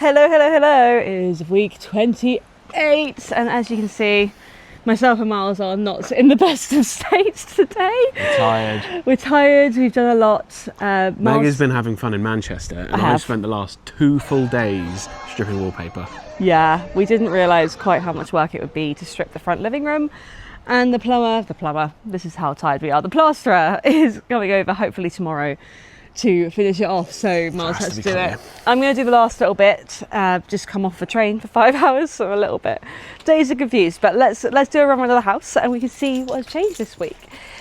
Hello, hello, hello. It is week 28, and as you can see, myself and Miles are not in the best of states today. We're tired. We're tired, we've done a lot. Meg has been having fun in Manchester, and I spent the last 2 full days stripping wallpaper. Yeah, we didn't realise quite how much work it would be to strip the front living room. And the plumber, this is how tired we are, the plasterer is coming over hopefully tomorrow to finish it off, so Miles has to do it. I'm going to do the last little bit, just come off the train for 5 hours, so a little bit dazed and confused, but let's do a run around the house and we can see what has changed this week.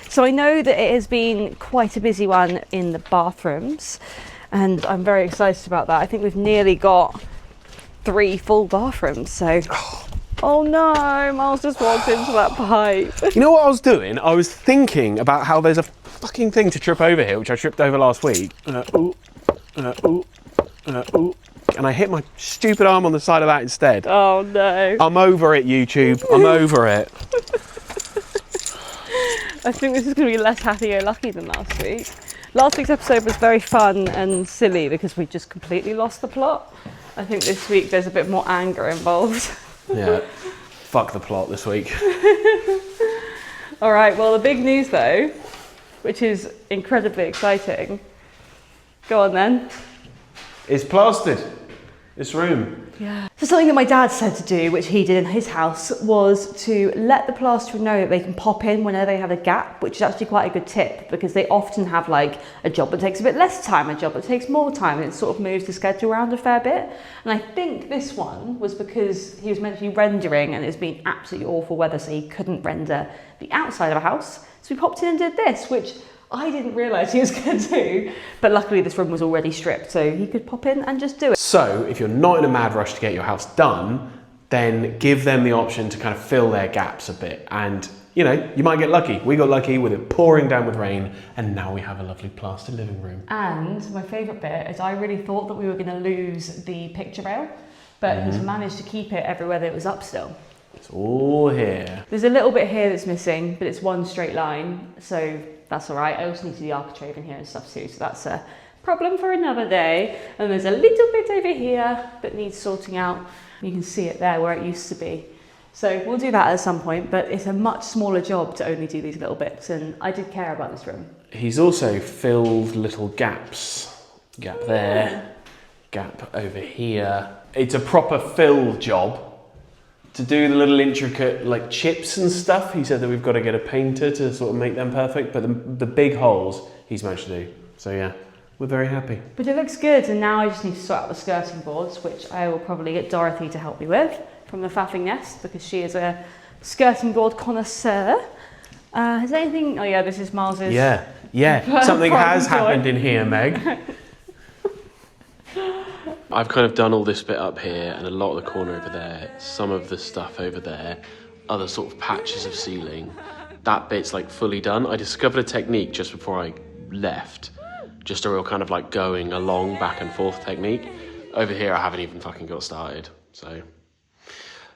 So I know that it has been quite a busy one in the bathrooms, and I'm very excited about that. I think we've nearly got 3 full bathrooms, so... Oh no, Miles just walked into that pipe. You know what I was doing? I was thinking about how there's a fucking thing to trip over here, which I tripped over last week. And I hit my stupid arm on the side of that instead. Oh no. I'm over it, YouTube. I'm over it. I think this is going to be less happy-go-lucky than last week. Last week's episode was very fun and silly because we just completely lost the plot. I think this week there's a bit more anger involved. Yeah, fuck the plot this week. All right, well, the big news though, which is incredibly exciting. Go on then. It's plastered, this room. Yeah. So something that my dad said to do, which he did in his house, was to let the plasterer know that they can pop in whenever they have a gap, which is actually quite a good tip because they often have like a job that takes a bit less time, a job that takes more time, and it sort of moves the schedule around a fair bit. And I think this one was because he was meant to be rendering and it's been absolutely awful weather, so he couldn't render the outside of a house. So we popped in and did this, which I didn't realise he was going to do, but luckily this room was already stripped, so he could pop in and just do it. So if you're not in a mad rush to get your house done, then give them the option to kind of fill their gaps a bit. And, you know, you might get lucky. We got lucky with it pouring down with rain, and now we have a lovely plastered living room. And my favourite bit is I really thought that we were going to lose the picture rail, but he's managed to keep it everywhere that it was up still. It's all here. There's a little bit here that's missing, but it's one straight line, so that's all right. I also need to do the architrave in here and stuff too, so that's a problem for another day. And there's a little bit over here that needs sorting out. You can see it there where it used to be. So we'll do that at some point, but it's a much smaller job to only do these little bits, and I did care about this room. He's also filled little gaps. Gap there, gap over here. It's a proper fill job. To do the little intricate like chips and stuff, he said that we've got to get a painter to sort of make them perfect, but the big holes he's managed to do. So yeah, we're very happy. But it looks good, and now I just need to sort out the skirting boards, which I will probably get Dorothy to help me with from the Faffing Nest, because she is a skirting board connoisseur. Has anything... Oh yeah, this is Miles's... Yeah, something has happened in here, Meg. I've kind of done all this bit up here and a lot of the corner over there, some of the stuff over there, other sort of patches of ceiling. That bit's like fully done. I discovered a technique just before I left, just a real kind of like going along back and forth technique. Over here I haven't even fucking got started, so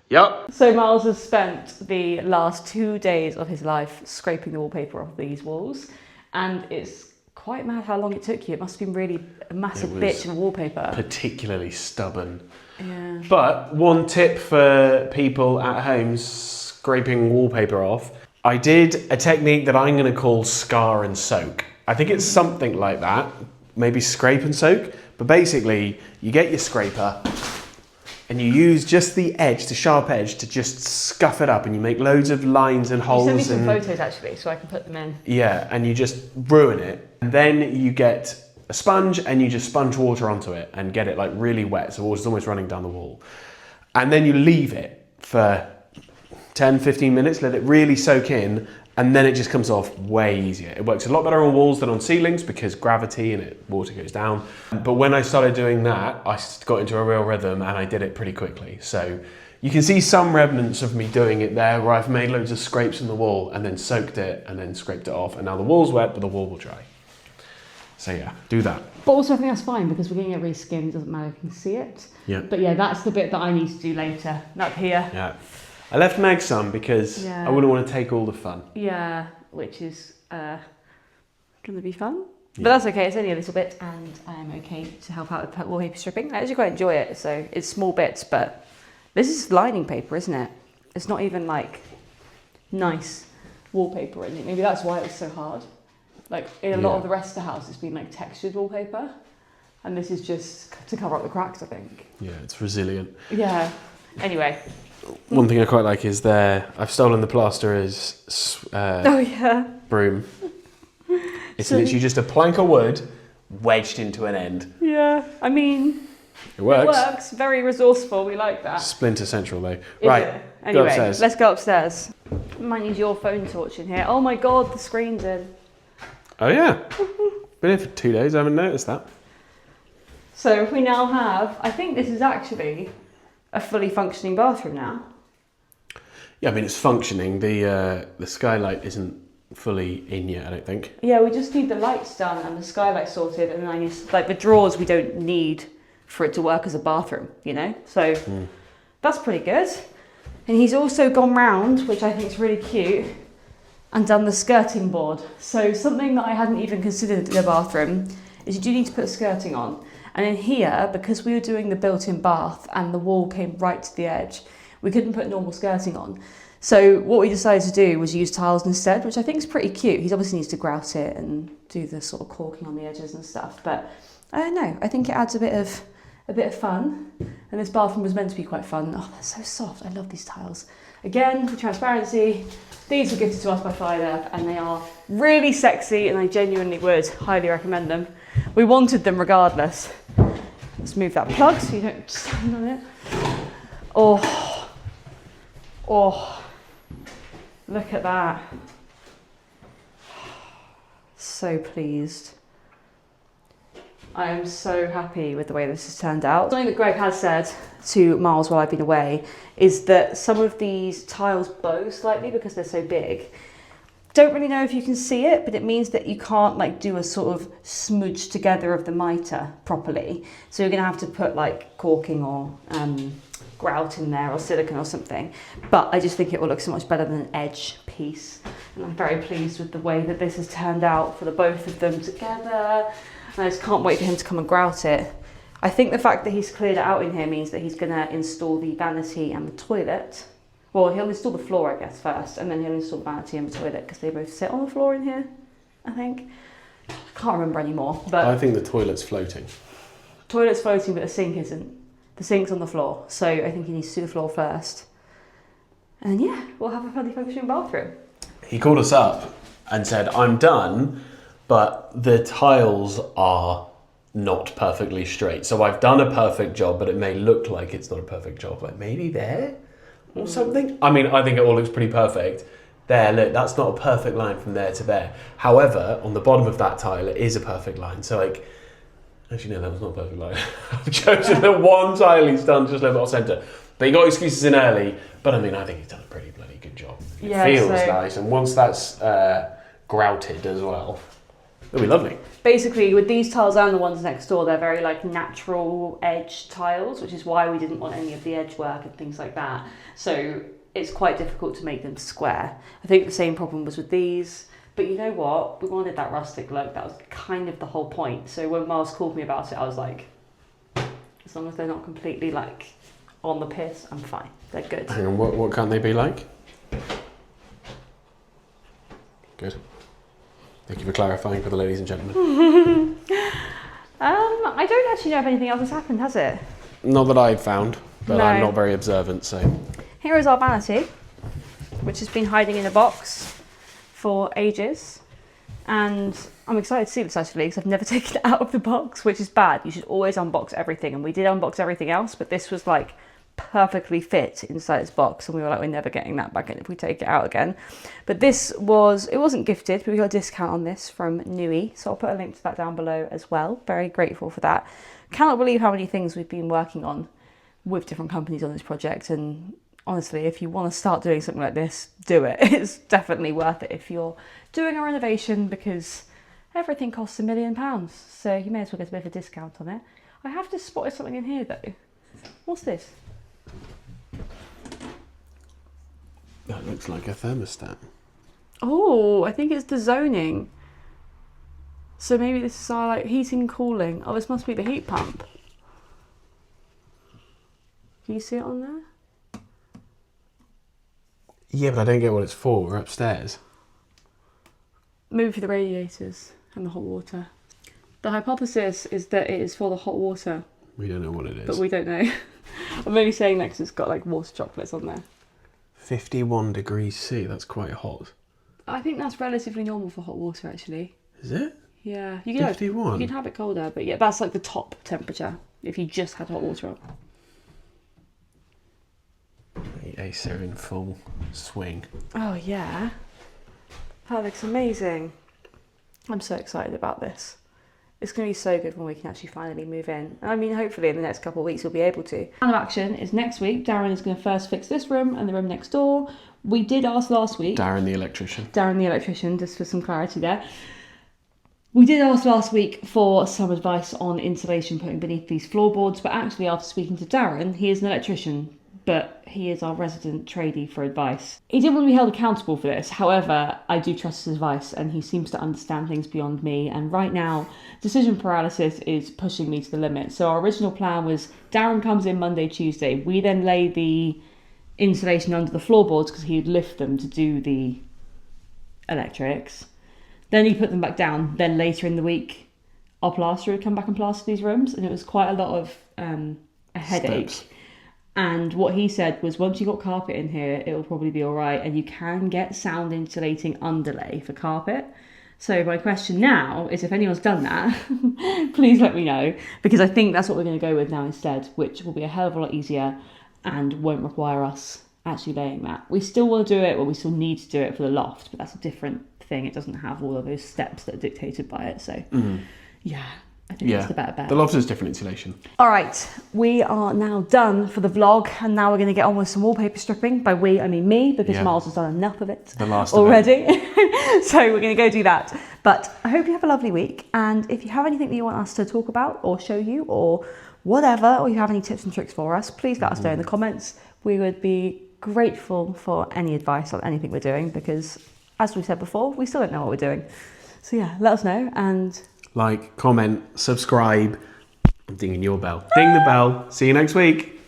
yep. So Miles has spent the last 2 days of his life scraping the wallpaper off these walls, and it's quite mad how long it took you. It must have been really a massive bitch of wallpaper. Particularly stubborn. Yeah. But one tip for people at home scraping wallpaper off, I did a technique that I'm going to call scar and soak. I think it's something like that, maybe scrape and soak. But basically, you get your scraper and you use just the edge, the sharp edge, to just scuff it up, and you make loads of lines and holes. You sent me some photos actually, so I can put them in. Yeah, and you just ruin it. And then you get a sponge and you just sponge water onto it and get it like really wet, so water's almost running down the wall. And then you leave it for 10, 15 minutes, let it really soak in, and then it just comes off way easier. It works a lot better on walls than on ceilings because gravity and water goes down. But when I started doing that, I got into a real rhythm and I did it pretty quickly. So you can see some remnants of me doing it there where I've made loads of scrapes in the wall and then soaked it and then scraped it off. And now the wall's wet, but the wall will dry. So yeah, do that. But also I think that's fine because we're getting it reskinned, doesn't matter if you can see it. Yeah. But yeah, that's the bit that I need to do later. Up here. Yeah. I left Meg some because I wouldn't want to take all the fun. Yeah, which is going to be fun. But that's okay, it's only a little bit, and I am okay to help out with wallpaper stripping. I actually quite enjoy it, so it's small bits, but this is lining paper, isn't it? It's not even like nice wallpaper, isn't it? Maybe that's why it was so hard. Like in a lot of the rest of the house, it's been like textured wallpaper, and this is just to cover up the cracks, I think. Yeah, it's resilient. Yeah. Anyway. One thing I quite like is I've stolen the plasterer's broom. It's literally just a plank of wood wedged into an end. Yeah, I mean, it works. It works. Very resourceful. We like that. Splinter Central though. Is right. It? Anyway, go upstairs. Let's go upstairs. Might need your phone torch in here. Oh my god, the screen's in. Oh yeah. Been here for 2 days. I haven't noticed that. So we now have. I think this is actually a fully functioning bathroom now. Yeah, I mean it's functioning. The skylight isn't fully in yet, I don't think. Yeah, we just need the lights done and the skylight sorted, and then I need like the drawers we don't need for it to work as a bathroom, you know? So that's pretty good. And he's also gone round, which I think is really cute, and done the skirting board. So something that I hadn't even considered in a bathroom is you do need to put skirting on. And in here, because we were doing the built-in bath and the wall came right to the edge, we couldn't put normal skirting on. So what we decided to do was use tiles instead, which I think is pretty cute. He obviously needs to grout it and do the sort of caulking on the edges and stuff. But I don't know. I think it adds a bit of fun. And this bathroom was meant to be quite fun. Oh, they're so soft. I love these tiles. Again, for transparency, these were gifted to us by Fidelab, and they are really sexy, and I genuinely would highly recommend them. We wanted them regardless. Let's move that plug so you don't stand on it. Oh. Look at that. So pleased. I am so happy with the way this has turned out. Something that Greg has said to Miles while I've been away is that some of these tiles bow slightly because they're so big. Don't really know if you can see it, but it means that you can't like do a sort of smudge together of the mitre properly. So you're gonna have to put like caulking or grout in there or silicone or something. But I just think it will look so much better than an edge piece. And I'm very pleased with the way that this has turned out for the both of them together. And I just can't wait for him to come and grout it. I think the fact that he's cleared it out in here means that he's gonna install the vanity and the toilet. Well, he'll install the floor, I guess, first, and then he'll install the vanity and the toilet because they both sit on the floor in here, I think. I can't remember anymore, but... I think the toilet's floating. Toilet's floating, but the sink isn't. The sink's on the floor, so I think he needs to do the floor first. And yeah, we'll have a fully functioning bathroom. He called us up and said, I'm done, but the tiles are not perfectly straight. So I've done a perfect job, but it may look like it's not a perfect job. Like maybe there or something. I mean, I think it all looks pretty perfect. There, look, that's not a perfect line from there to there. However, on the bottom of that tile, it is a perfect line. So like, actually no, that was not a perfect line. I've chosen the one tile he's done just a little bit off centre. But he got excuses in early. But I mean, I think he's done a pretty bloody good job. It feels nice. And once that's grouted as well, it'll be lovely. Basically, with these tiles and the ones next door, they're very like natural edge tiles, which is why we didn't want any of the edge work and things like that. So it's quite difficult to make them square. I think the same problem was with these. But you know what? We wanted that rustic look. That was kind of the whole point. So when Miles called me about it, I was like, as long as they're not completely like on the piss, I'm fine. They're good. Hang on, what can they be like? Good. Thank you for clarifying for the ladies and gentlemen. I don't actually know if anything else has happened, has it? Not that I've found, but No. I'm not very observant, so. Here is our vanity, which has been hiding in a box for ages. And I'm excited to see this actually, because I've never taken it out of the box, which is bad. You should always unbox everything. And we did unbox everything else, but this was like perfectly fit inside its box. And we were like, we're never getting that back in if we take it out again. But it wasn't gifted, but we got a discount on this from Nui. So I'll put a link to that down below as well. Very grateful for that. Cannot believe how many things we've been working on with different companies on this project. And honestly, if you want to start doing something like this, do it. It's definitely worth it if you're doing a renovation, because everything costs £1 million. So you may as well get a bit of a discount on it. I have just spotted something in here though. What's this? That looks like a thermostat. Oh, I think it's the zoning. So maybe this is our like heating and cooling. Oh, this must be the heat pump. Can you see it on there? Yeah, but I don't get what it's for. We're upstairs. Maybe for the radiators and the hot water. The hypothesis is that it is for the hot water. We don't know what it is. But we don't know. I'm only saying that because it's got like water chocolates on there. 51 degrees C, that's quite hot. I think that's relatively normal for hot water actually. Is it? Yeah. You can 51? You can have it colder, but yeah, that's like the top temperature if you just had hot water on. The Acer in full swing. Oh yeah. That looks amazing. I'm so excited about this. It's going to be so good when we can actually finally move in. I mean, hopefully in the next couple of weeks we'll be able to. Plan of action is next week. Darren is going to first fix this room and the room next door. We did ask last week. Darren the electrician. Darren the electrician, just for some clarity there. We did ask last week for some advice on insulation putting beneath these floorboards, but actually after speaking to Darren, he is an electrician, but he is our resident tradie for advice. He didn't want to be held accountable for this. However, I do trust his advice and he seems to understand things beyond me. And right now, decision paralysis is pushing me to the limit. So our original plan was Darren comes in Monday, Tuesday. We then lay the insulation under the floorboards because he would lift them to do the electrics. Then he put them back down. Then later in the week, our plasterer would come back and plaster these rooms. And it was quite a lot of a headache. Steps. And what he said was once you got carpet in here, it'll probably be all right. And you can get sound insulating underlay for carpet. So my question now is if anyone's done that, please let me know. Because I think that's what we're going to go with now instead, which will be a hell of a lot easier and won't require us actually laying that. We still want to do it, or we still need to do it for the loft, but that's a different thing. It doesn't have all of those steps that are dictated by it. So yeah. I think that's the better bet. The loft is different insulation. All right, we are now done for the vlog, and now we're going to get on with some wallpaper stripping. By we, I mean me, because Miles has done enough of it The last already. So we're going to go do that. But I hope you have a lovely week, and if you have anything that you want us to talk about or show you or whatever, or you have any tips and tricks for us, please let us know in the comments. We would be grateful for any advice on anything we're doing, because as we said before, we still don't know what we're doing. So yeah, let us know, and Like, comment, subscribe. I'm dinging your bell. Ding the bell. See you next week.